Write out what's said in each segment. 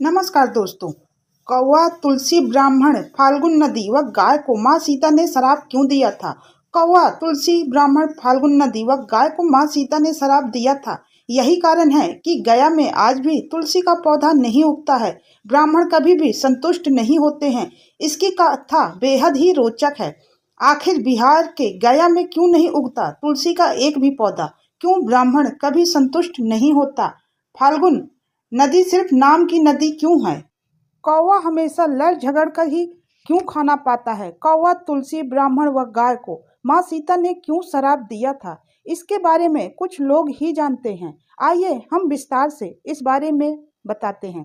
नमस्कार दोस्तों। कौवा, तुलसी, ब्राह्मण, फाल्गुन नदी व गाय को माँ सीता ने श्राप क्यों दिया था? कौवा, तुलसी, ब्राह्मण, फाल्गुन नदी व गाय को माँ सीता ने श्राप दिया था। यही कारण है कि गया में आज भी तुलसी का पौधा नहीं उगता है। ब्राह्मण कभी भी संतुष्ट नहीं होते हैं। इसकी कथा बेहद ही रोचक है। आखिर बिहार के गया में क्यों नहीं उगता तुलसी का एक भी पौधा? क्यों ब्राह्मण कभी संतुष्ट नहीं होता? फाल्गुन नदी सिर्फ नाम की नदी क्यों है? कौवा हमेशा लड़ झगड़ कर ही क्यों खाना पाता है? कौवा, तुलसी, ब्राह्मण व गाय को माँ सीता ने क्यों श्राप दिया था? इसके बारे में कुछ लोग ही जानते हैं। आइए हम विस्तार से इस बारे में बताते हैं।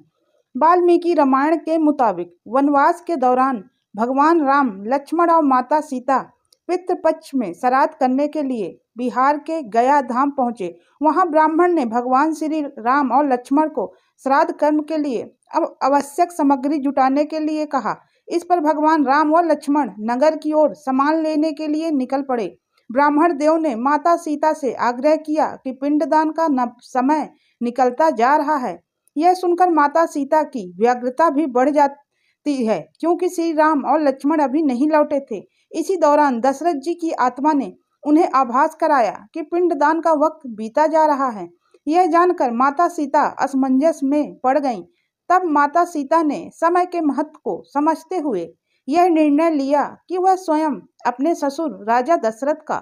वाल्मीकि रामायण के मुताबिक वनवास के दौरान भगवान राम, लक्ष्मण और माता सीता पितृपक्ष में श्राद्ध करने के लिए बिहार के गया धाम पहुंचे। वहां ब्राह्मण ने भगवान श्री राम और लक्ष्मण को श्राद्ध कर्म के लिए अब आवश्यक सामग्री जुटाने के लिए कहा। इस पर भगवान राम और लक्ष्मण नगर की ओर सामान लेने के लिए निकल पड़े। ब्राह्मण देव ने माता सीता से आग्रह किया कि पिंडदान का समय निकलता जा रहा है। यह सुनकर माता सीता की व्यग्रता भी बढ़ जाती है, क्योंकि श्री राम और लक्ष्मण अभी नहीं लौटे थे। इसी दौरान दशरथ जी की आत्मा ने उन्हें आभास कराया कि पिंडदान का वक्त बीता जा रहा है। यह जानकर माता सीता असमंजस में पड़ गईं। तब माता सीता ने समय के महत्व को समझते हुए यह निर्णय लिया कि वह स्वयं अपने ससुर राजा दशरथ का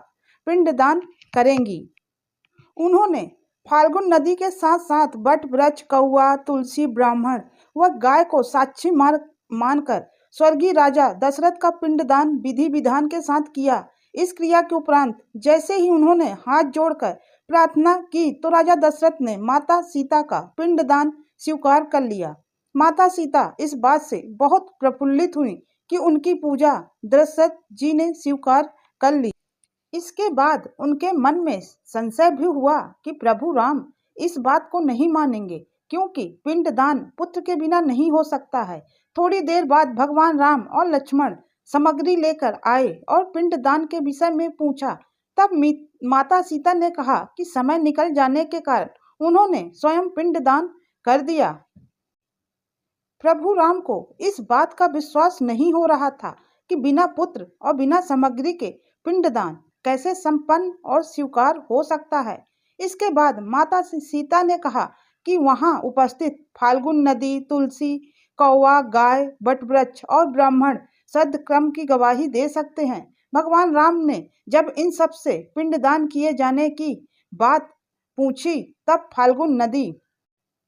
पिंडदान करेंगी। उन्होंने फाल्गुन नदी के साथ साथ वट वृक्ष, कौवा, तुलसी, ब्राह्मण व गाय को साक्षी मानकर स्वर्गीय राजा दशरथ का पिंडदान विधि विधान के साथ किया। इस क्रिया के उपरांत जैसे ही उन्होंने हाथ जोड़कर प्रार्थना की तो राजा दशरथ ने माता सीता का पिंडदान स्वीकार कर लिया। माता सीता इस बात से बहुत प्रफुल्लित हुई कि उनकी पूजा दशरथ जी ने स्वीकार कर ली। इसके बाद उनके मन में संशय भी हुआ कि प्रभु राम इस बात को नहीं मानेंगे, क्योंकि पिंडदान पुत्र के बिना नहीं हो सकता है। थोड़ी देर बाद भगवान राम और लक्ष्मण सामग्री लेकर आए और पिंडदान के विषय में पूछा। तब माता सीता ने कहा कि समय निकल जाने के कारण उन्होंने स्वयं पिंडदान कर दिया। प्रभु राम को इस बात का विश्वास नहीं हो रहा था कि बिना पुत्र और बिना सामग्री के पिंडदान कैसे संपन्न और स्वीकार हो सकता है। इसके बाद माता सीता ने कहा कि वहां उपस्थित फाल्गुन नदी, तुलसी, कौवा, गाय, वटवृक्ष और ब्राह्मण सद क्रम की गवाही दे सकते हैं। भगवान राम ने जब इन सब से पिंडदान किए जाने की बात पूछी, तब फाल्गुन नदी,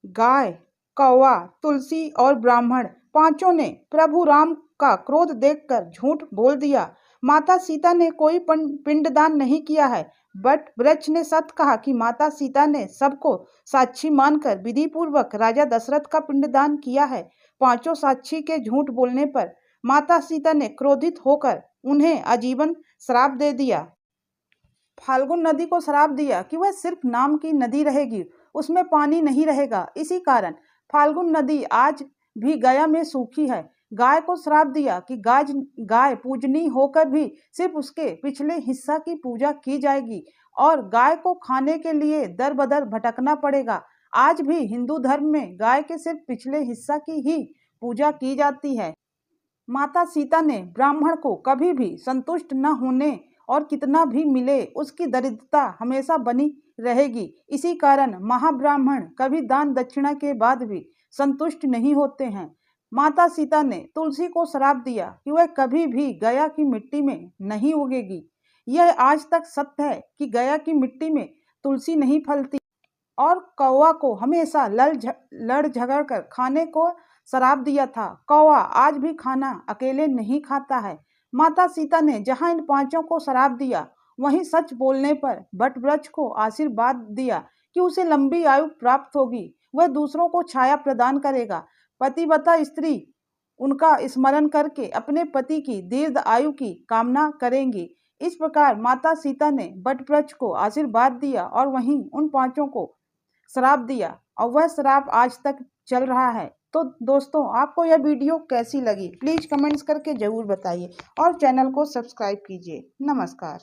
गाय, कौवा, तुलसी और ब्राह्मण पांचों ने प्रभु राम का क्रोध देखकर झूठ बोल दिया। माता सीता ने कोई पिंडदान नहीं किया है। बट वृक्ष ने सत्य कहा कि माता सीता ने सबको साक्षी मानकर विधि पूर्वक राजा दशरथ का पिंडदान किया है। पांचों साक्षी के झूठ बोलने पर माता सीता ने क्रोधित होकर उन्हें आजीवन श्राप दे दिया। फाल्गुन नदी को श्राप दिया कि वह सिर्फ नाम की नदी रहेगी, उसमें पानी नहीं रहेगा। इसी कारण फाल्गुन नदी आज भी गया में सूखी है। गाय को श्राप दिया कि गाय पूजनीय होकर भी सिर्फ उसके पिछले हिस्सा की पूजा की जाएगी और गाय को खाने के लिए दर बदर भटकना पड़ेगा। आज भी हिंदू धर्म में गाय के सिर्फ पिछले हिस्सा की ही पूजा की जाती है। माता सीता ने ब्राह्मण को कभी भी संतुष्ट न होने और कितना भी मिले उसकी दरिद्रता हमेशा बनी रहेगी। इसी कारण महाब्राह्मण कभी दान दक्षिणा के बाद भी संतुष्ट नहीं होते हैं। माता सीता ने तुलसी को श्राप दिया कि वह कभी भी गया की मिट्टी में नहीं उगेगी। यह आज तक सत्य है कि गया की मिट्टी में तुलसी नहीं फलती। और कौवा को हमेशा लड़ झगड़ कर खाने को श्राप दिया था। कौवा आज भी खाना अकेले नहीं खाता है। माता सीता ने जहां इन पांचों को श्राप दिया, वहीं सच बोलने पर वटवृक्ष को आशीर्वाद दिया कि उसे लंबी आयु प्राप्त होगी, वह दूसरों को छाया प्रदान करेगा। पतिव्रता स्त्री उनका स्मरण करके अपने पति की दीर्घ आयु की कामना करेंगी। इस प्रकार माता सीता ने वटवृक्ष को आशीर्वाद दिया और वहीं उन पांचों को श्राप दिया और वह श्राप आज तक चल रहा है। तो दोस्तों, आपको यह वीडियो कैसी लगी प्लीज़ कमेंट्स करके ज़रूर बताइए और चैनल को सब्सक्राइब कीजिए। नमस्कार।